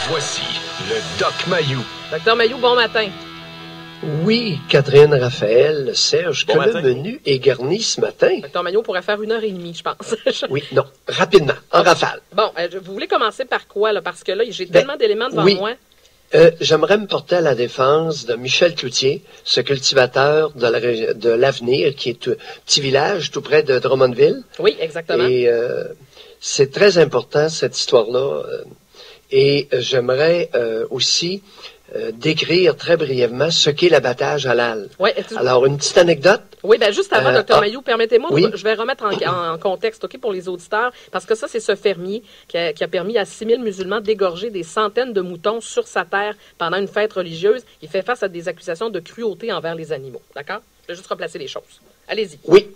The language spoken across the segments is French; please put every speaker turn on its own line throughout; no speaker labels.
Voici le Doc Mayou.
Docteur Mayou, bon matin.
Oui, Catherine, Raphaël, Serge,
Bon
que
matin.
le menu est garni ce matin.
Docteur Mayou pourrait faire 1h30, je pense.
Oui, non, rapidement, en rafale.
Bon, vous voulez commencer par quoi, là? Parce que là, j'ai tellement d'éléments devant
oui.
moi.
J'aimerais me porter à la défense de Michel Cloutier, ce cultivateur de l'Avenir, qui est un petit village tout près de Drummondville.
Oui, exactement.
Et c'est très important, cette histoire-là. Et j'aimerais aussi décrire très brièvement ce qu'est l'abattage halal.
Oui,
Alors, une petite anecdote.
Oui, bien juste avant, Dr. Mayou, permettez-moi,
oui.
Je vais remettre en contexte, OK, pour les auditeurs, parce que ça, c'est ce fermier qui a permis à 6000 musulmans d'égorger des centaines de moutons sur sa terre pendant une fête religieuse. Il fait face à des accusations de cruauté envers les animaux. D'accord? Je vais juste replacer les choses. Allez-y.
Oui.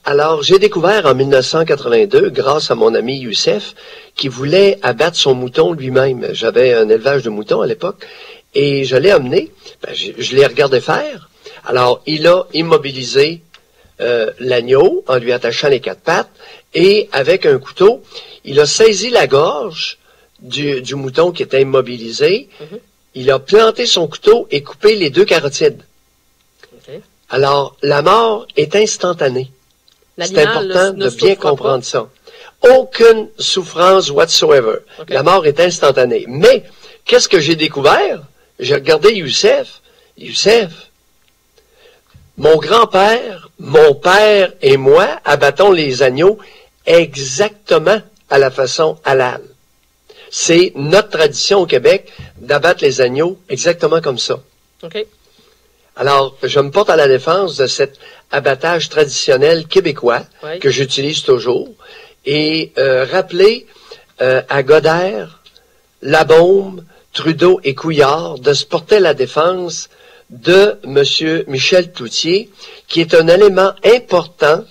Alors, j'ai découvert en 1982, grâce à mon ami Youssef, qui voulait abattre son mouton lui-même. J'avais un élevage de moutons à l'époque, et je l'ai amené. Je l'ai regardé faire. Alors, il a immobilisé l'agneau en lui attachant les quatre pattes, et avec un couteau, il a saisi la gorge du mouton qui était immobilisé. Mm-hmm. Il a planté son couteau et coupé les deux carotides. Okay. Alors, la mort est instantanée. C'est important de bien comprendre ça. Aucune souffrance whatsoever. Okay. La mort est instantanée. Mais, qu'est-ce que j'ai découvert? J'ai regardé Youssef. Youssef, mon grand-père, mon père et moi abattons les agneaux exactement à la façon halal. C'est notre tradition au Québec d'abattre les agneaux exactement comme ça.
OK.
Alors, je me porte à la défense de cet abattage traditionnel québécois que j'utilise toujours et rappeler à Godert, Labaume, Trudeau et Couillard de se porter à la défense de M. Michel Cloutier, qui est un élément important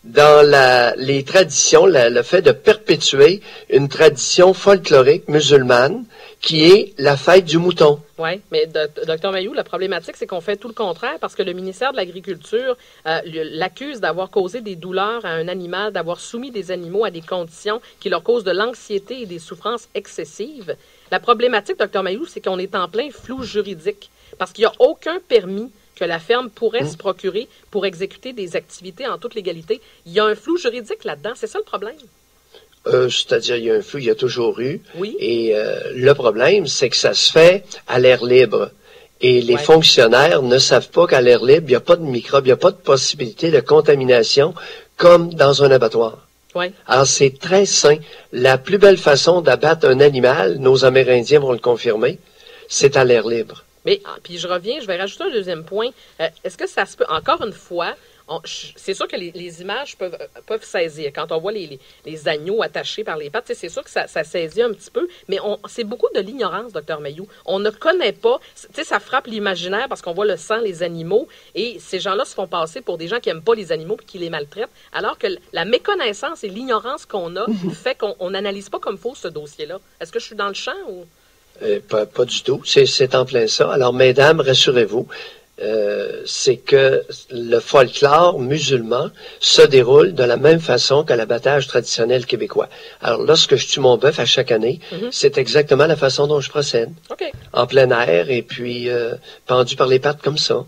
dans les traditions, le fait de perpétuer une tradition folklorique musulmane qui est la fête du mouton.
Oui, mais Dr. Mayou, la problématique, c'est qu'on fait tout le contraire parce que le ministère de l'Agriculture l'accuse d'avoir causé des douleurs à un animal, d'avoir soumis des animaux à des conditions qui leur causent de l'anxiété et des souffrances excessives. La problématique, Dr. Mayou, c'est qu'on est en plein flou juridique parce qu'il n'y a aucun permis que la ferme pourrait se procurer pour exécuter des activités en toute légalité. Il y a un flou juridique là-dedans, c'est ça le problème?
C'est-à-dire, il y a un flou, il y a toujours eu.
Oui.
Et le problème, c'est que ça se fait à l'air libre. Et les fonctionnaires ne savent pas qu'à l'air libre, il n'y a pas de microbes, il n'y a pas de possibilité de contamination comme dans un abattoir.
Oui.
Alors, c'est très sain. La plus belle façon d'abattre un animal, nos Amérindiens vont le confirmer, c'est à l'air libre.
Mais, puis je reviens, je vais rajouter un deuxième point. Est-ce que ça se peut, encore une fois, c'est sûr que les images peuvent saisir. Quand on voit les agneaux attachés par les pattes, c'est sûr que ça saisit un petit peu, mais c'est beaucoup de l'ignorance, Dr. Mayou. On ne connaît pas, ça frappe l'imaginaire parce qu'on voit le sang, les animaux, et ces gens-là se font passer pour des gens qui n'aiment pas les animaux et qui les maltraitent, alors que la méconnaissance et l'ignorance qu'on a fait qu'on n'analyse pas comme faux ce dossier-là. Est-ce que je suis dans le champ ou...
Pas du tout. C'est en plein ça. Alors, mesdames, rassurez-vous, c'est que le folklore musulman se déroule de la même façon que l'abattage traditionnel québécois. Alors, lorsque je tue mon bœuf à chaque année, c'est exactement la façon dont je procède.
Okay. En
plein air et puis pendu par les pattes comme ça.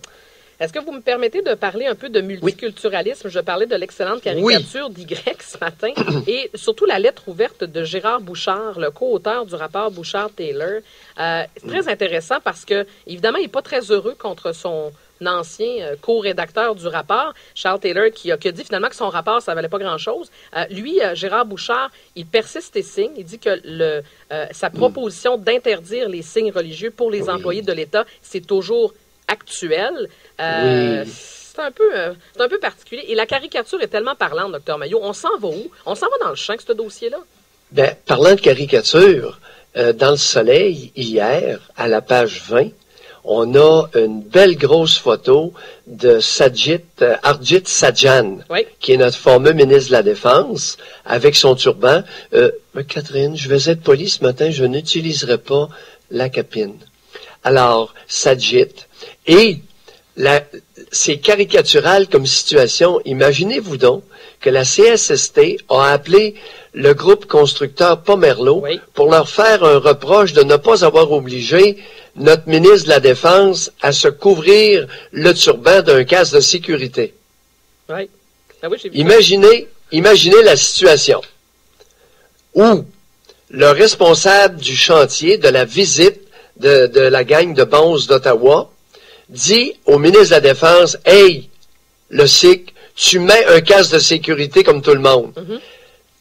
Est-ce que vous me permettez de parler un peu de multiculturalisme? Je parlais de l'excellente caricature d'Y ce matin et surtout la lettre ouverte de Gérard Bouchard, le co-auteur du rapport Bouchard-Taylor. C'est très intéressant parce que, évidemment, il n'est pas très heureux contre son ancien co-rédacteur du rapport, Charles Taylor, qui a dit finalement que son rapport, ça ne valait pas grand-chose. Lui, Gérard Bouchard, il persiste et signe. Il dit que sa proposition d'interdire les signes religieux pour les employés de l'État, c'est toujours actuel. C'est un peu particulier. Et la caricature est tellement parlante, Dr. Mayou. On s'en va où? On s'en va dans le champ, ce dossier-là?
Bien, parlant de caricature, dans le Soleil, hier, à la page 20, on a une belle grosse photo de Harjit Sajjan, qui est notre fameux ministre de la Défense, avec son turban. Catherine, je vais être polie ce matin, je n'utiliserai pas la capine. Alors, Sajid. Et c'est caricatural comme situation. Imaginez-vous donc que la CSST a appelé le groupe constructeur Pomerleau pour leur faire un reproche de ne pas avoir obligé notre ministre de la Défense à se couvrir le turban d'un casque de sécurité.
Oui. Ah oui, j'ai vu
Imaginez la situation où le responsable du chantier, de la visite de la gang de Bonze d'Ottawa, dit au ministre de la Défense, « Hey, le SIC, tu mets un casque de sécurité comme tout le monde.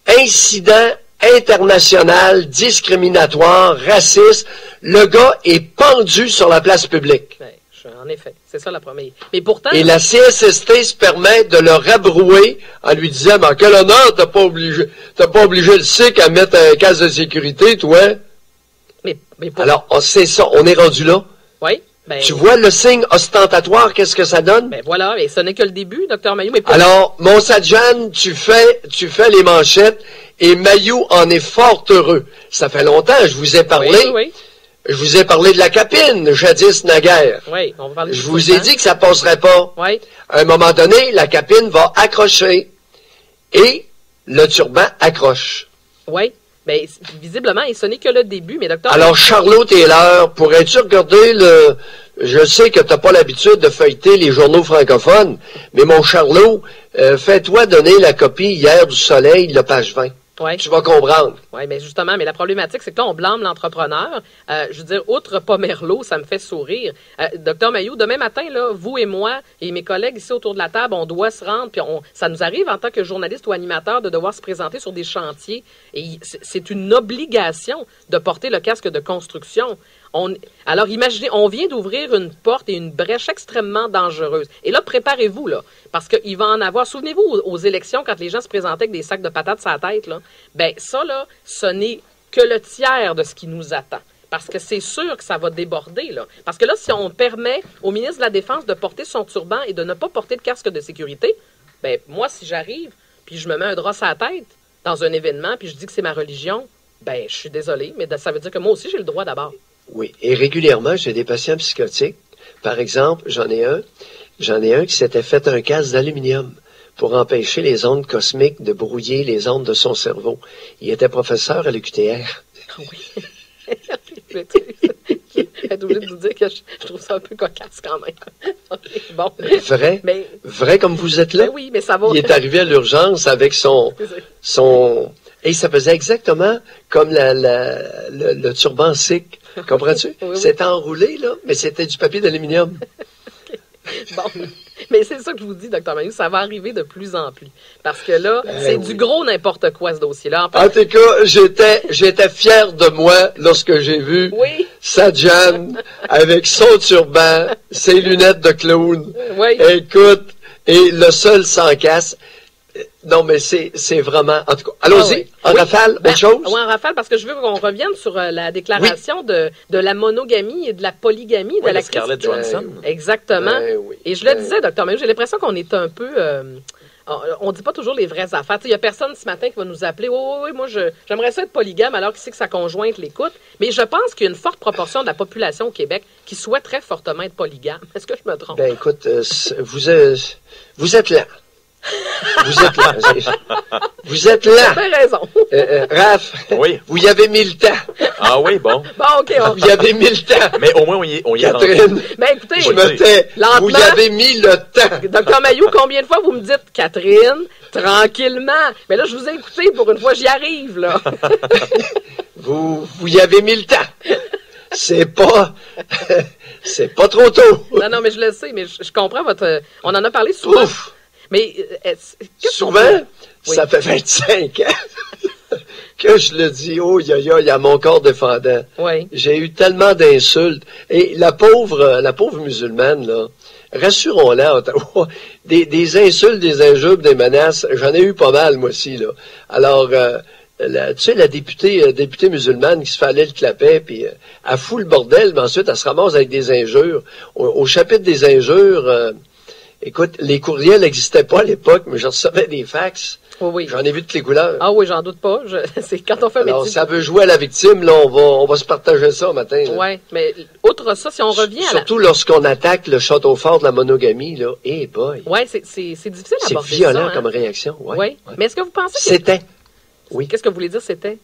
Incident international, discriminatoire, raciste. Le gars est pendu sur la place publique. »
En effet, c'est ça la première. Mais pourtant...
Et la CSST se permet de le rabrouer en lui disant, « Mais quel honneur, t'as pas obligé le SIC à mettre un casque de sécurité, toi? » Alors, c'est ça, on est rendu là.
Oui.
Tu vois le signe ostentatoire, qu'est-ce que ça donne?
Ben voilà, et ce n'est que le début, Dr Mayou. Mais
alors, Monssadjan, tu fais les manchettes, et Mayou en est fort heureux. Ça fait longtemps, je vous ai parlé.
Oui.
Je vous ai parlé de la capine, jadis naguère.
Oui, on va parler
je vous ai dit que ça passerait pas.
Oui.
À un moment donné, la capine va accrocher, et le turban accroche.
Oui. Bien, visiblement, et ce n'est que le début, mais docteur...
Alors, Charlot Taylor, pourrais-tu regarder je sais que tu n'as pas l'habitude de feuilleter les journaux francophones, mais mon Charlot, fais-toi donner la copie hier du Soleil, le page 20.
Ouais.
Tu vas comprendre.
Oui, mais justement, mais la problématique, c'est que là, on blâme l'entrepreneur. Je veux dire, outre Pomerleau, ça me fait sourire. Docteur Mayou, demain matin, là, vous et moi et mes collègues ici autour de la table, on doit se rendre, puis ça nous arrive en tant que journaliste ou animateur de devoir se présenter sur des chantiers. Et c'est une obligation de porter le casque de construction. Alors, imaginez, on vient d'ouvrir une porte et une brèche extrêmement dangereuse. Et là, préparez-vous, là, parce qu'il va en avoir... Souvenez-vous, aux élections, quand les gens se présentaient avec des sacs de patates sur la tête, là, ben ça, là, ce n'est que le tiers de ce qui nous attend. Parce que c'est sûr que ça va déborder, là. Parce que là, si on permet au ministre de la Défense de porter son turban et de ne pas porter de casque de sécurité, ben moi, si j'arrive, puis je me mets un drap sur la tête dans un événement, puis je dis que c'est ma religion, ben je suis désolé, mais ça veut dire que moi aussi, j'ai le droit d'abord.
Oui, et régulièrement, j'ai des patients psychotiques. Par exemple, j'en ai un qui s'était fait un casque d'aluminium pour empêcher les ondes cosmiques de brouiller les ondes de son cerveau. Il était professeur à l'UQTR.
Oui. Être obligé de vous dire que je trouve ça un peu cocasse quand même. Bon.
Vrai comme vous êtes là?
Ben oui, mais ça va.
Il est arrivé à l'urgence avec son... Et ça faisait exactement comme le turban SIC. Comprends-tu? Oui. C'était enroulé, là, mais c'était du papier d'aluminium.
Bon, mais c'est ça que je vous dis, Dr Mayou, ça va arriver de plus en plus. Parce que là, c'est du gros n'importe quoi, ce dossier-là.
En tout cas, j'étais fier de moi lorsque j'ai vu Sadjan avec son turban, ses lunettes de clown.
Oui.
Écoute, et le seul sans casse. Non, mais c'est vraiment... En tout cas, allons-y. En rafale, autre chose?
Oui, en rafale, parce que je veux qu'on revienne sur la déclaration de la monogamie et de la polygamie de la
Scarlett Johansson.
Exactement. Et je le disais, Dr Mayou, j'ai l'impression qu'on est un peu... on ne dit pas toujours les vraies affaires. Il n'y a personne ce matin qui va nous appeler. Oui, moi, j'aimerais ça être polygame alors qu'il sait que sa conjointe l'écoute. Mais je pense qu'il y a une forte proportion de la population au Québec qui souhaite très fortement être polygame. Est-ce que je me trompe?
Ben, écoute, vous êtes là. Vous êtes là. Vous êtes là.
Vous avez raison.
Raph,
oui.
Vous y avez mis le temps.
Ah oui, bon.
Bon, OK.
Vous y avez mis le temps.
Mais au moins, on y est rendu.
Catherine,
ben, écoutez,
je me tais.
Lentement,
vous y avez mis le temps.
Dr Mayou, combien de fois vous me dites, Catherine, tranquillement. Mais là, je vous ai écouté pour une fois, j'y arrive, là.
Vous y avez mis le temps. C'est pas trop tôt.
Non, mais je le sais, mais je comprends votre... On en a parlé souvent.
Ouf.
Mais
souvent, ça fait 25 ans que je le dis, oh, à mon corps défendant.
Oui.
J'ai eu tellement d'insultes. Et la pauvre musulmane, là, rassurons-la à Ottawa, des insultes, des injures, des menaces, j'en ai eu pas mal, moi aussi, là. Alors, tu sais, la députée musulmane qui se fait aller le clapet, puis elle fout le bordel, mais ensuite, elle se ramasse avec des injures. Au chapitre des injures... Écoute, les courriels n'existaient pas à l'époque, mais je recevais des fax.
Oui.
J'en ai vu toutes les couleurs.
Ah oui, j'en doute pas. C'est quand on fait
Alors,
métier.
ça veut jouer à la victime, là, on va se partager ça matin.
Oui, mais outre ça, si on revient
Surtout lorsqu'on attaque le château fort de la monogamie, là, boy.
Oui, c'est difficile à aborder ça.
C'est violent comme réaction,
oui. Mais est-ce que vous pensez que...
C'était. Oui.
Qu'est-ce que vous voulez dire, c'était?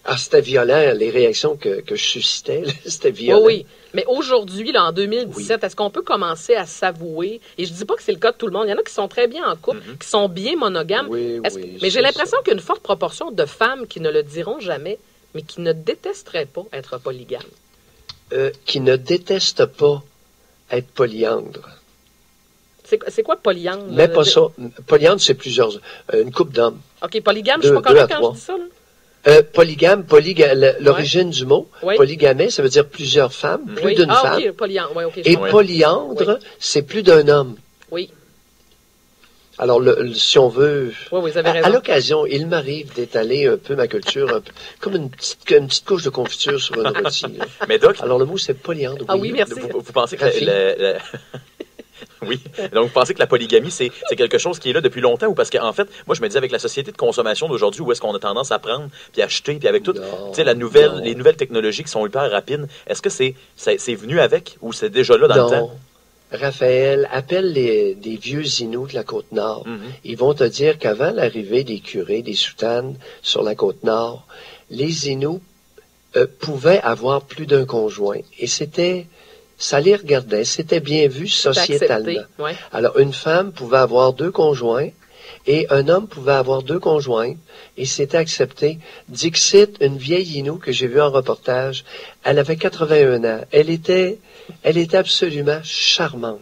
Ah, c'était violent, les réactions que je suscitais, là, c'était violent.
Oui, oui. Mais aujourd'hui, là, en 2017, est-ce qu'on peut commencer à s'avouer? Et je dis pas que c'est le cas de tout le monde. Il y en a qui sont très bien en couple, qui sont bien monogames.
Oui,
Mais j'ai l'impression qu'il y a une forte proportion de femmes qui ne le diront jamais, mais qui ne détesteraient pas être polygames.
Qui ne détestent pas être polyandre.
C'est quoi polyandre?
Mais pas ça. Polyandre, c'est une couple d'hommes.
OK, polygame, je suis pas correct quand je dis ça, là?
Polygame, l'origine du mot, polygamé, ça veut dire plusieurs femmes, plus d'une femme.
OK, polyandre, oui, OK.
Et polyandre, c'est plus d'un homme.
Oui.
Alors, si on veut...
Oui, vous avez raison.
À l'occasion, il m'arrive d'étaler un peu ma culture, un peu, comme une petite couche de confiture sur un rôti.
Mais Doc...
Alors, le mot, c'est polyandre.
Ah oui, merci.
Vous pensez que Oui. Donc, vous pensez que la polygamie, c'est quelque chose qui est là depuis longtemps ou parce qu'en fait, moi, je me dis avec la société de consommation d'aujourd'hui où est-ce qu'on a tendance à prendre puis acheter puis avec tout, tu sais, les nouvelles technologies qui sont hyper rapides, est-ce que c'est venu avec ou c'est déjà là dans le temps?
Raphaël, appelle des vieux Inuits de la Côte-Nord. Ils vont te dire qu'avant l'arrivée des curés, des soutanes sur la Côte-Nord, les Inuits pouvaient avoir plus d'un conjoint. Et ça les regardait, c'était bien vu sociétalement.
Ouais.
Alors, une femme pouvait avoir 2 conjoints et un homme pouvait avoir 2 conjointes et c'était accepté. Dixit, une vieille Inou que j'ai vue en reportage, elle avait 81 ans. Elle était absolument charmante.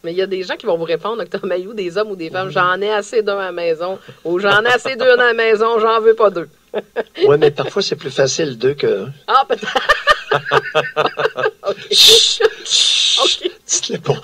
Mais il y a des gens qui vont vous répondre, Dr. Mayou, des hommes ou des femmes, j'en ai assez d'un à la maison, ou j'en ai assez deux à la maison, j'en veux pas 2.
Oui, mais parfois c'est plus facile 2 que...
Ah, peut-être. OK. OK.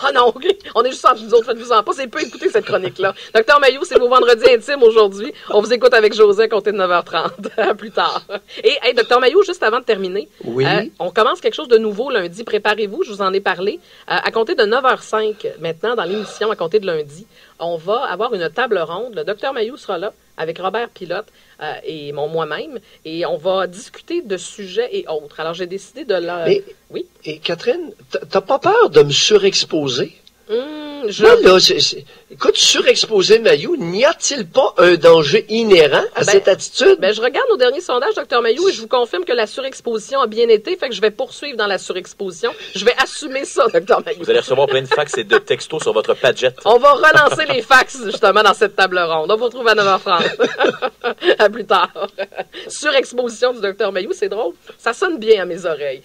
Ah non, OK. On est juste entre nous autres, faites-vous en pas. C'est peu écouter cette chronique-là. Docteur Mayou, c'est vos vendredis intimes aujourd'hui. On vous écoute avec José à compter de 9h30. À plus tard. Et, hey, Docteur Mayou, juste avant de terminer,
oui.
On commence quelque chose de nouveau lundi. Préparez-vous, je vous en ai parlé. À compter de 9h05, maintenant, dans l'émission, à compter de lundi, on va avoir une table ronde. Le Docteur Mayou sera là avec Robert Pilote et moi-même, et on va discuter de sujets et autres. Alors, j'ai décidé de Oui?
Et Catherine, t'as pas peur de me surexposer? Moi, là, écoute, surexposer Mayou, n'y a-t-il pas un danger inhérent à cette attitude?
Je regarde nos derniers sondages, Dr. Mayou, et je vous confirme que la surexposition a bien été, fait que je vais poursuivre dans la surexposition. Je vais assumer ça, Dr. Mayou.
Vous allez recevoir plein de fax et de textos sur votre Padjet.
On va relancer les fax, justement, dans cette table ronde. On vous retrouve à 9h30. À plus tard. Surexposition du Dr. Mayou, c'est drôle. Ça sonne bien à mes oreilles.